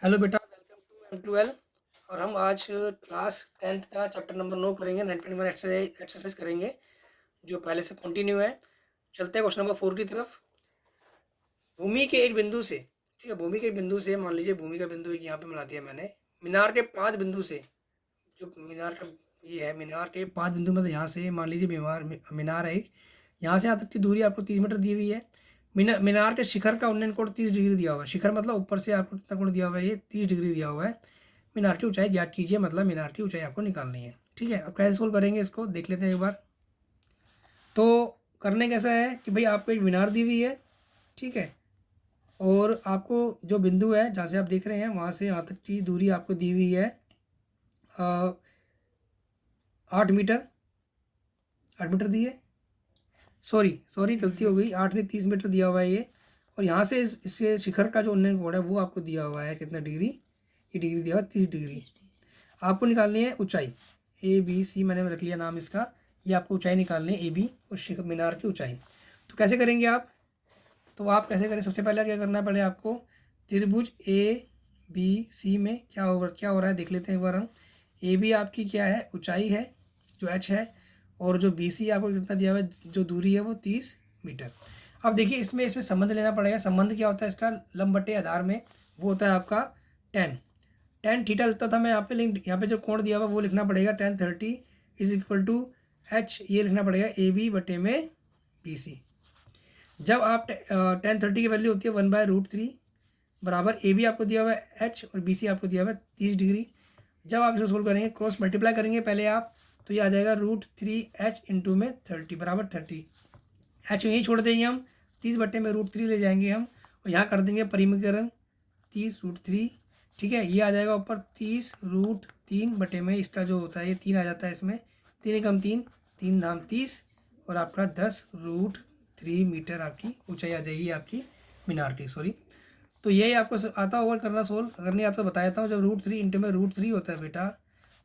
Hello बेटा, welcome to M12। और हम आज क्लास 10th का चैप्टर नंबर 9 करेंगे। 9.1 एक्सरसाइज करेंगे जो पहले से कंटिन्यू है। चलते हैं क्वेश्चन नंबर 4 की तरफ। भूमि के एक बिंदु से, ठीक है, भूमि के एक बिंदु से मान लीजिए भूमि का बिंदु एक यहाँ पे बना दिया मैंने। मीनार के 5 बिंदु से, जो मीनार का ये है, मीनार के 5 बिंदु मतलब यहाँ से मान लीजिए मीनार है एक, यहाँ से यहाँ तक की दूरी आपको 30 मीटर दी हुई है। मीनार के शिखर का उन्नयन कोण 30 डिग्री दिया हुआ है। शिखर मतलब ऊपर से आपको कितना कोण दिया हुआ है, ये 30 डिग्री दिया हुआ है। मीनार की ऊंचाई ज्ञात कीजिए, मतलब मीनार की ऊंचाई आपको निकालनी है। ठीक है, अब कैसे सोल्व करेंगे इसको देख लेते हैं एक बार। तो करने कैसा है कि भाई आपको एक मीनार दी हुई है, ठीक है, और आपको जो बिंदु है जहाँ से आप देख रहे हैं वहाँ से यहाँ तक की दूरी आपको दी हुई है 8 मीटर। 8 मीटर दी है, सॉरी गलती हो गई, 8 नहीं 30 मीटर दिया हुआ है ये। और यहाँ से इससे शिखर का जो उन्नयन कोण है वो आपको दिया हुआ है कितना डिग्री, ये डिग्री दिया हुआ है 30 डिग्री। आपको निकालनी है ऊंचाई ABC, मैंने रख लिया नाम इसका। ये आपको ऊंचाई निकालनी है AB उस मीनार की ऊंचाई। तो कैसे करेंगे आप, तो आप कैसे करें, सबसे पहले क्या करना है, पहले आपको त्रिभुज ABC में क्या हो रहा है देख लेते हैं एक बार हम। AB आपकी क्या है, ऊंचाई है जो H है, और जो BC आपको कितना दिया हुआ है, जो दूरी है वो 30 मीटर। अब देखिए इसमें संबंध लेना पड़ेगा। संबंध क्या होता है इसका, लंब बटे आधार में वो होता है आपका टेन थीटा लगता था मैं यहाँ पे, लेकिन यहाँ पे जो कोण दिया हुआ वो लिखना पड़ेगा tan30 is equal to H, ये लिखना पड़ेगा AB बटे में BC। जब आप tan30 की वैल्यू होती है 1/√3 बराबर AB आपको दिया हुआ है H और BC आपको दिया हुआ है 30 डिग्री। जब आप इसको सोल्व करेंगे, क्रॉस मल्टीप्लाई करेंगे पहले आप, तो ये आ जाएगा √3H इंटू में 30 बराबर 30। H यहीं छोड़ देंगे हम, 30 बटे में √3 ले जाएंगे हम, और यहाँ कर देंगे परिमीकरण 30√3। ठीक है, ये आ जाएगा ऊपर 30√3 बटे में इसका जो होता है ये 3 आ जाता है इसमें, 3 एकम 3, 3 धाम 30, और आपका 10√3 मीटर आपकी ऊंचाई आ जाएगी आपकी मीनार की। सॉरी, तो यही आपको आता होगा करना सोल्व, अगर नहीं आता तो बता देता हूँ। जब √3 इंटू में √3 होता है बेटा,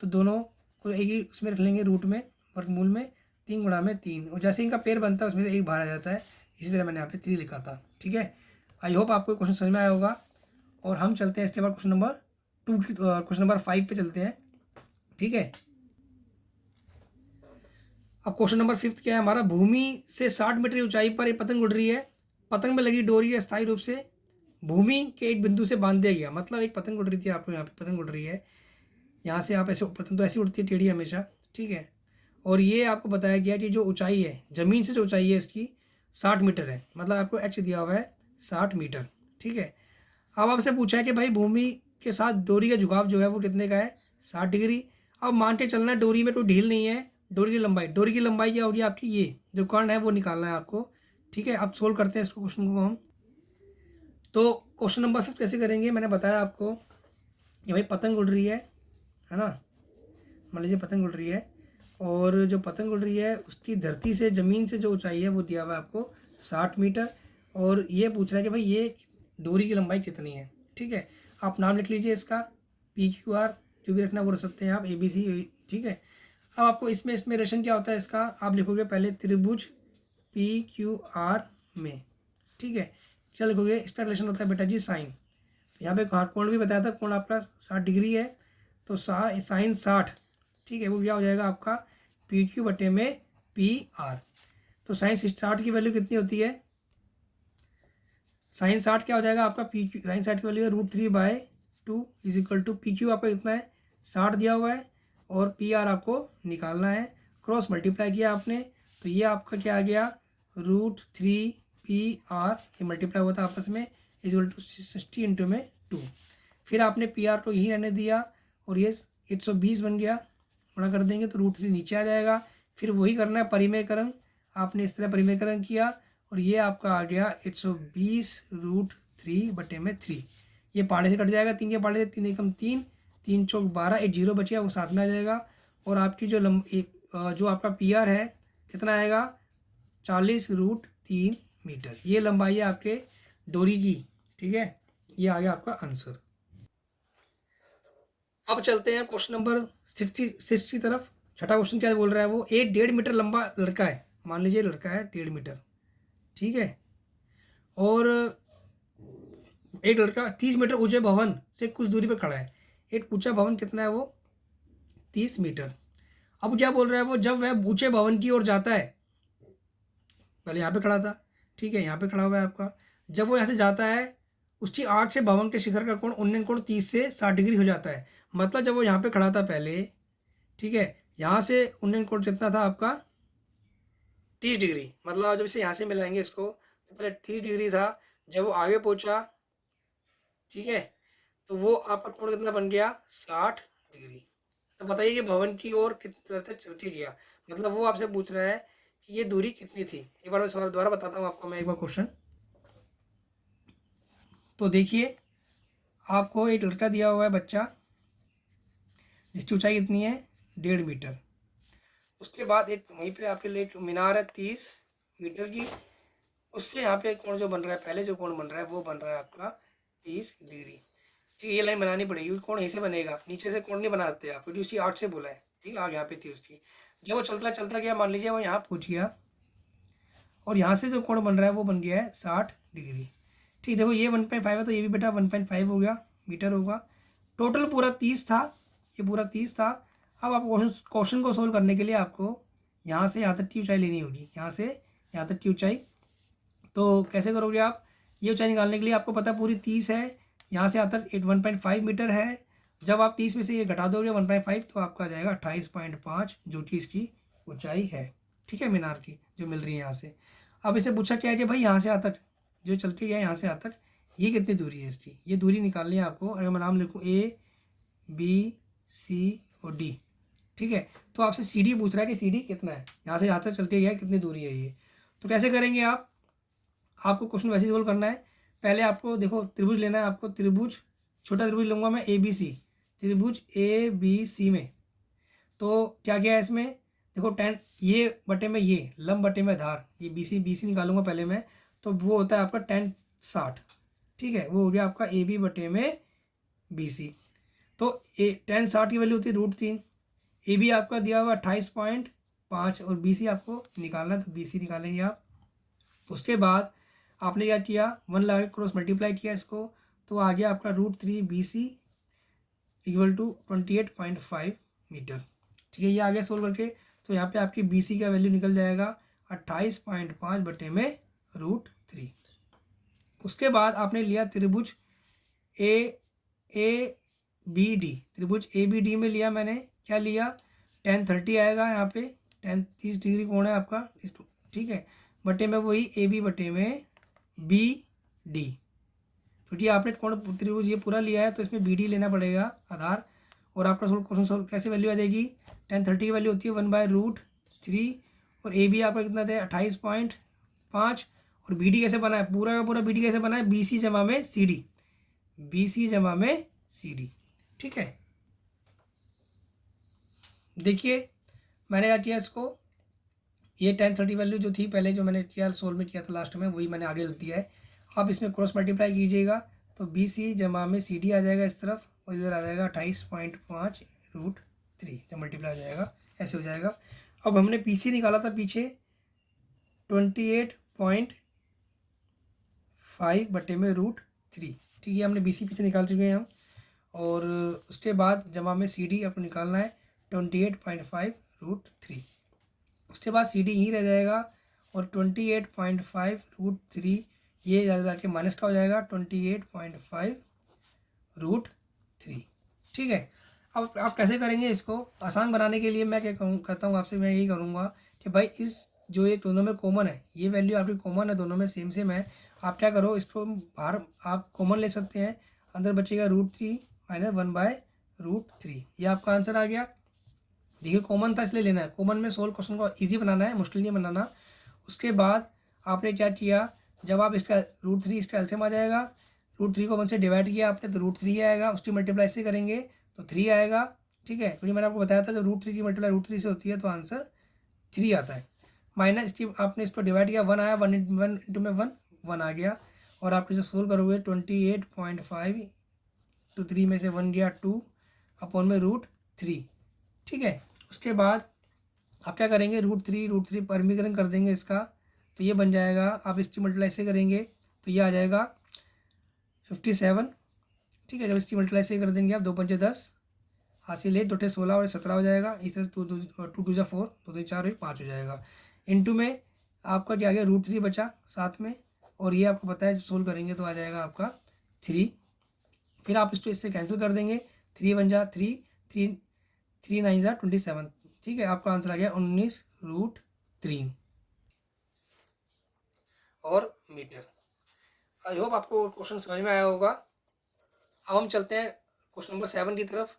तो दोनों को एक ही उसमें रख लेंगे रूट में, वर्गमूल में, 3 गुणा में 3, और जैसे इनका पेड़ बनता है उसमें से एक बाहर आ जाता है, इसी तरह मैंने यहाँ पे 3 लिखा था। ठीक है, आई होप आपको क्वेश्चन समझ में आया होगा। और हम चलते हैं इसके बाद क्वेश्चन नंबर 2 की, क्वेश्चन नंबर 5 पे चलते हैं। ठीक है, अब क्वेश्चन नंबर 5 क्या है हमारा, भूमि से 60 मीटर ऊंचाई पर एक पतंग उड़ रही है। पतंग में लगी डोरी है स्थायी रूप से भूमि के एक बिंदु से बांध दिया गया। मतलब एक पतंग उड़ रही थी, आपको यहाँ पे पतंग उड़ रही है, यहाँ से आप ऐसे, पतंग तो ऐसी उड़ती है टेढ़ी हमेशा, ठीक है, और ये आपको बताया गया कि जो ऊंचाई है ज़मीन से, जो ऊंचाई है इसकी 60 मीटर है, मतलब आपको H दिया हुआ है 60 मीटर। ठीक है, अब आपसे पूछा है कि भाई भूमि के साथ डोरी का झुकाव जो है वो कितने का है, 60 डिग्री। अब मान के चलना है डोरी में कोई ढील नहीं है, डोरी की लंबाई क्या होगी आपकी, ये जो कर्ण है वो निकालना है आपको। ठीक है, अब सोल्व करते हैं इसको, क्वेश्चन को हम। तो क्वेश्चन नंबर 5 कैसे करेंगे, मैंने बताया आपको कि भाई पतंग उड़ रही है ना, मान लीजिए पतंग उड़ रही है, और जो पतंग उड़ रही है उसकी धरती से, ज़मीन से जो ऊंचाई है वो दिया हुआ है आपको 60 मीटर, और ये पूछ रहा है कि भाई ये डोरी की लंबाई कितनी है। ठीक है, आप नाम लिख लीजिए इसका, PQR, जो भी रखना वो रख सकते हैं आप, ABC। ठीक है, अब आपको इसमें रेशन क्या होता है इसका, आप लिखोगे पहले त्रिभुज PQR में। ठीक है, क्या लिखोगे, इसका रिलेशन होता है बेटा जी साइन। तो यहाँ पे कोण भी बताया था, कोण आपका 60 डिग्री है, तो साइन 60, ठीक है, वो क्या हो जाएगा आपका PQ बटे में PR। तो साइन 60 की वैल्यू कितनी होती है, साइन 60 क्या हो जाएगा आपका, PQ साइन 60 की वैल्यू है √3/2 इज इक्वल टू, PQ आपका कितना है 60 दिया हुआ है, और PR आपको निकालना है। क्रॉस मल्टीप्लाई किया आपने, तो ये आपका क्या आ गया √3PR, ये मल्टीप्लाई होता है आपस में, इज इक्वल टू 60 इंटू में 2। फिर आपने PR को यही रहने दिया, और ये 120 बन गया, गुणा कर देंगे तो √3 नीचे आ जाएगा। फिर वही करना है परिमेयकरण, आपने इस तरह परिमेयकरण किया, और ये आपका आ गया 120√3 बटे में 3। ये पाड़े से कट जाएगा, 3 के पाड़े से, 3 एकम 3, 3 चौक 12, एक जीरो बचेगा वो साथ में आ जाएगा। और आपकी जो आपका PR है कितना आएगा, 40√3 मीटर, ये लंबाई है आपके डोरी की। ठीक है, ये आ गया आपका आंसर। अब चलते हैं क्वेश्चन नंबर 60 की तरफ। छठा क्वेश्चन क्या बोल रहा है वो, एक 1.5 मीटर लंबा लड़का है, मान लीजिए लड़का है 1.5 मीटर, ठीक है, और एक लड़का 30 मीटर ऊंचे भवन से कुछ दूरी पर खड़ा है। एक ऊंचा भवन कितना है वो 30 मीटर। अब क्या बोल रहा है वो, जब वह ऊंचे भवन की ओर जाता है, पहले यहाँ पे खड़ा था, ठीक है, यहाँ पे खड़ा हुआ है आपका, जब वो यहाँ से जाता है उसकी आर्क से भवन के शिखर का कोण उन्नयन कोण 30 से 60 डिग्री हो जाता है। मतलब जब वो यहाँ पे खड़ा था पहले, ठीक है, यहाँ से उन्नयन कोण कितना था आपका 30 डिग्री। मतलब जब इसे यहाँ से मिलाएंगे इसको तो पहले 30 डिग्री था, जब वो आगे पहुँचा, ठीक है, तो वो आपका कोण कितना बन गया 60 डिग्री। तो बताइए कि भवन की ओर कितनी देर तक चलती गया। मतलब वो आपसे पूछ रहा है कि ये दूरी कितनी थी। एक बार मैं सवाल दोबारा बताता हूँ आपको मैं एक बार क्वेश्चन। तो देखिए, आपको एक लड़का दिया हुआ है बच्चा, जिसकी ऊंचाई कितनी है 1.5 मीटर। उसके बाद एक वहीं पे आपके लिए एक मीनार है 30 मीटर की, उससे यहाँ पे कोण जो बन रहा है, पहले जो कोण बन रहा है वो बन रहा है आपका 30 डिग्री। ठीक है, ये लाइन बनानी पड़ेगी, कोण यहीं से बनेगा, नीचे से कोण नहीं बना सकते आप, क्योंकि उसकी 8 से बोला है, ठीक है, आग यहाँ पे थी उसकी। जब वो चलता चलता गया, मान लीजिए वो यहाँ पहुँच गया, और यहाँ से जो कोण बन रहा है वो बन गया है 60 डिग्री। ठीक, देखो ये 1.5 है तो ये भी बेटा 1.5 हो गया, मीटर होगा। टोटल पूरा 30 था, ये पूरा 30 था। अब आप क्वेश्चन को सोल्व करने के लिए आपको यहाँ से यहाँ तक की ऊंचाई लेनी होगी, यहाँ से यहाँ तक की ऊंचाई। तो कैसे करोगे आप, ये ऊंचाई निकालने के लिए आपको पता पूरी 30 है, यहाँ से यहाँ तक 1.5 मीटर है। जब आप 30 में से ये घटा दोगे 1.5 तो आपका आ जाएगा 28.5, जो कि इसकी ऊंचाई है, ठीक है, मीनार की जो मिल रही है यहाँ से। अब इसने पूछा क्या है कि भाई यहाँ से यहाँ तक जो चलती है, यहाँ से यहाँ तक ये कितनी दूरी है इसकी, ये दूरी निकालनी है आपको। अगर मैं नाम लिखूँ A B C और D, ठीक है, तो आपसे CD पूछ रहा है कि CD कितना है, यहाँ से यहाँ तक चलती है कितनी दूरी है ये। तो कैसे करेंगे आप, आपको क्वेश्चन वैसे ही सोल्व करना है। पहले आपको देखो त्रिभुज लेना है, आपको त्रिभुज, छोटा त्रिभुज लूँगा मैं ABC, त्रिभुज ABC में तो क्या क्या है इसमें, देखो 10 ये बटे में ये लंब बटे में धार, ये BC निकालूंगा पहले मैं, तो वो होता है आपका 10 60, ठीक है, वो हो गया आपका AB बटे में BC। तो 10 60 की वैल्यू होती है √3। AB आपका दिया हुआ 28.5 और BC आपको निकालना है, तो BC निकालेंगे आप। उसके बाद आपने क्या किया, 1 लगा के क्रॉस मल्टीप्लाई किया इसको, तो आ गया आपका √3 BC इक्वल टू 28.5 मीटर। ठीक है, ये आगे सोल्व करके, तो यहाँ पे आपकी BC का वैल्यू निकल जाएगा 28.5 बटे में √3। उसके बाद आपने लिया त्रिभुज ABD, त्रिभुज ABD में लिया मैंने, क्या लिया, 10 30 आएगा यहाँ पे, 30 डिग्री कोण है आपका, ठीक है, बटे में वही AB बटे में BD, क्योंकि आपने कोण त्रिभुज ये पूरा लिया है तो इसमें BD लेना पड़ेगा आधार। और आपका क्वेश्चन सोल्व कैसे वैल्यू आ जाएगी, 10 30 की वैल्यू होती है 1/√3, और AB आपका कितना था 28.5, और BD कैसे बना है, पूरा का पूरा BD कैसे बना है, BC जमा में CD, BC जमा में CD, ठीक है। देखिए मैंने क्या किया इसको, ये 10 30 वैल्यू जो थी पहले जो मैंने किया सोल्व में किया था लास्ट में, वही मैंने आगे लिख दिया है। आप इसमें क्रॉस मल्टीप्लाई कीजिएगा तो BC जमा में CD आ जाएगा इस तरफ, और इधर आ जाएगा 28.5 √3, जब मल्टीप्लाई आ जाएगा ऐसे हो जाएगा। अब हमने BC निकाला था पीछे 28.5 बटे में √3, ठीक है, हमने BC पीछे निकाल चुके हैं हम। और उसके बाद जमा में CD आपको निकालना है 28.5 √3। उसके बाद CD ही रह जाएगा, और 28.5 √3 ये ज़्यादा के माइनस का हो जाएगा 28.5 √3, ठीक है। अब आप कैसे करेंगे इसको आसान बनाने के लिए, मैं क्या करता हूँ आपसे, मैं यही करूँगा कि भाई इस जो ये दोनों में कॉमन है, ये वैल्यू आपकी कॉमन है, दोनों में सेम है। आप क्या करो, इसको बाहर आप कॉमन ले सकते हैं, अंदर बचेगा √3 - 1/√3, ये आपका आंसर आ गया। देखिए कॉमन था इसलिए लेना है, कॉमन में सोल्व क्वेश्चन को इजी बनाना है, मुश्किल नहीं बनाना। उसके बाद आपने क्या किया, जब आप इसका √3 इसका एलसीएम आ जाएगा, √3 को 1 से डिवाइड किया आपने तो √3 आएगा, उसकी मल्टीप्लाई से करेंगे तो 3 आएगा, ठीक है, क्योंकि मैंने आपको बताया था जब √3 की मल्टीप्लाई √3 से होती है तो आंसर 3 आता है। माइनस इसकी आपने इसको डिवाइड किया, 1 आया, 1 इंटू में 1 आ गया, और आप इसे सोल्व करोगे 28.5 to 3 में से 1 गया 2 अपॉन में √3, ठीक है। उसके बाद आप क्या करेंगे, √3 परिमीकरण कर देंगे इसका, तो ये बन जाएगा, आप इसकी मल्टीप्लाई से करेंगे तो ये आ जाएगा 57, ठीक है। जब इसकी मल्टीप्लाई से कर देंगे आप, 2 पंचे 10, हासिल 8, 2 16 और 17 हो जाएगा। इस तरह 2 2 जा 4, 2 3 4 5 हो जाएगा। इनटू में आपका क्या आ गया, √3 बचा साथ में, और ये आपको पता है सोल्व करेंगे तो आ जाएगा आपका 3। फिर आप इसको इससे कैंसिल कर देंगे, 3 1 जा 3, 3 9 जा 27, ठीक है। आपका आंसर आ गया 19√3 और मीटर। आई होप आपको क्वेश्चन समझ में आया होगा। अब हम चलते हैं क्वेश्चन नंबर 7 की तरफ।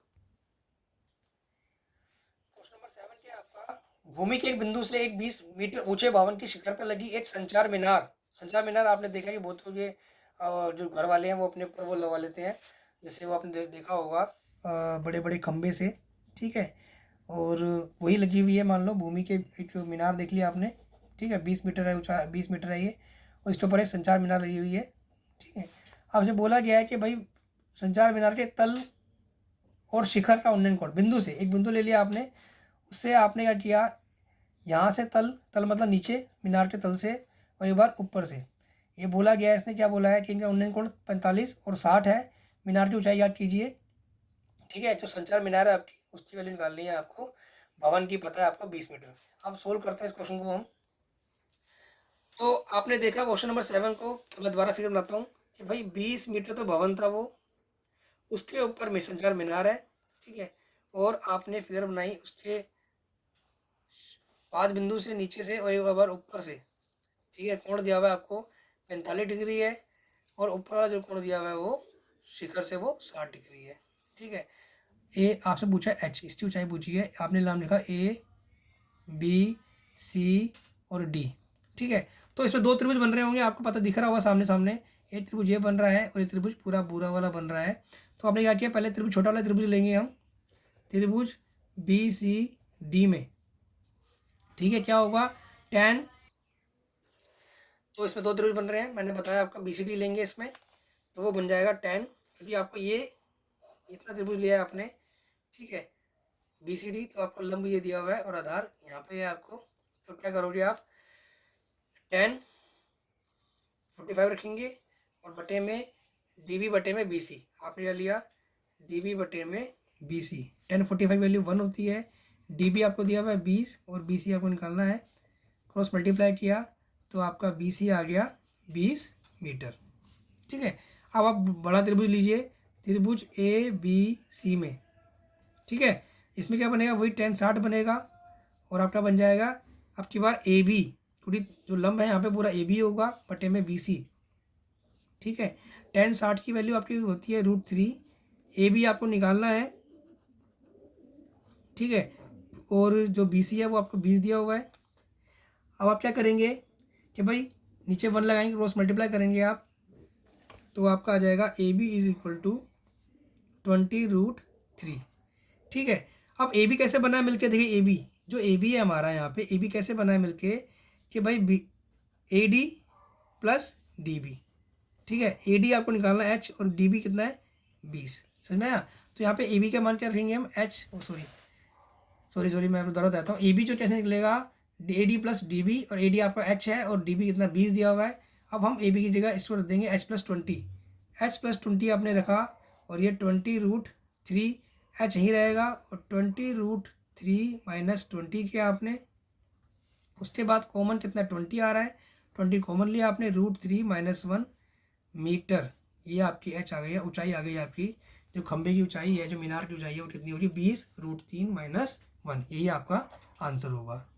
क्वेश्चन नंबर 7 क्या है आपका, भूमि के एक बिंदु से एक 20 मीटर ऊंचे भवन की शिखर पर लगी एक संचार मीनार। संचार मीनार आपने देखा कि बहुत ये जो घर वाले हैं वो अपने ऊपर वो लगा लेते हैं, जैसे वो आपने देखा होगा बड़े बड़े खंबे से, ठीक है। और वही लगी हुई है, मान लो भूमि के एक मीनार देख लिया आपने, ठीक है। 20 मीटर है ऊंचा, 20 मीटर है ये, और इसके ऊपर एक संचार मीनार लगी हुई है, ठीक है। आपसे बोला गया है कि भाई संचार मीनार के तल और शिखर का उन्नयन कोण, बिंदु से एक बिंदु ले लिया आपने, उससे आपने क्या किया, यहाँ से तल मतलब नीचे मीनार के तल से, और एक बार ऊपर से। ये बोला गया है, इसने क्या बोला है कि इनका उन्नयन कोण 45 और 60 है। मीनार की ऊंचाई याद कीजिए, ठीक है। जो संचार मीनार है आपकी, उसकी वैल्यू निकालनी है आपको। भवन की पता है आपको 20 मीटर। अब सोल्व करते हैं इस क्वेश्चन को हम। तो आपने देखा क्वेश्चन नंबर 7 को, तो मैं दोबारा फिर बनाता हूँ कि भाई 20 मीटर तो भवन था वो, उसके ऊपर में संचार मीनार है, ठीक है। और आपने फिगर बनाई उसके पाद बिंदु से नीचे से और एक बार ऊपर से, ठीक है। कोण दिया हुआ है आपको 45 डिग्री है, और ऊपर वाला जो कोण दिया हुआ है वो शिखर से वो 60 डिग्री है, ठीक है। ए आपसे पूछा है एच, इसकी ऊंचाई पूछी है, आपने नाम लिखा ए बी सी और डी, ठीक है। तो इसमें 2 त्रिभुज बन रहे होंगे, आपको पता दिख रहा होगा सामने सामने। एक त्रिभुज ये बन रहा है और ये त्रिभुज पूरा बुरा वाला बन रहा है। तो आपने क्या किया, पहले त्रिभुज छोटा वाला त्रिभुज लेंगे हम, त्रिभुज बी सी डी में, ठीक है। क्या होगा, tan, तो इसमें 2 त्रिभुज बन रहे हैं, मैंने बताया आपका BCD लेंगे इसमें, तो वो बन जाएगा tan, क्योंकि आपको ये इतना त्रिभुज लिया है आपने, ठीक है, BCD। तो आपको लंब ये दिया हुआ है और आधार यहाँ पे है आपको। तो क्या करोगे आप, tan 45 रखेंगे और बटे में DB बटे में BC, आपने क्या लिया, DB बटे में BC। tan 45 वैल्यू 1 होती है, DB आपको दिया हुआ है 20 और BC आपको निकालना है। क्रॉस मल्टीप्लाई किया तो आपका BC आ गया 20 मीटर, ठीक है। अब आप बड़ा त्रिभुज लीजिए, त्रिभुज ABC में, ठीक है। इसमें क्या बनेगा, वही tan 60 बनेगा, और आपका बन जाएगा आपकी बार AB, थोड़ी जो लंब है यहाँ पे पूरा AB होगा बटे में BC, ठीक है। tan 60 की वैल्यू आपकी होती है √3, AB आपको निकालना है, ठीक है। और जो BC है वो आपको 20 दिया हुआ है। अब आप क्या करेंगे कि भाई नीचे 1 लगाएंगे, क्रॉस मल्टीप्लाई करेंगे आप, तो आपका आ जाएगा AB = 20√3, ठीक है। अब AB कैसे बना है मिलके, देखिए AB जो AB है हमारा यहाँ पे, AB कैसे बना है मिलके कि भाई AD + DB, ठीक है। AD आपको निकालना है H और DB कितना है 20, समझ में आया। तो यहाँ पे AB का मान क्या रखेंगे हम, H, सॉरी मैं दोबारा बताता हूँ। AB जो कैसे निकलेगा, AD + DB, और AD आपका H है और DB कितना 20 दिया हुआ है। अब हम AB की जगह इसको रख देंगे H + 20, H + 20 आपने रखा, और ये 20√3, H यहीं रहेगा, और 20√3 - 20 किया आपने। उसके बाद कॉमन कितना 20 आ रहा है, 20 कॉमन लिया आपने, √3 - 1 मीटर, ये आपकी H आ गई है, ऊंचाई आ गई आपकी। जो खंबे की ऊंचाई है, जो मीनार की ऊंचाई है, वो कितनी होगी, 20√3 - 1, यही आपका आंसर होगा।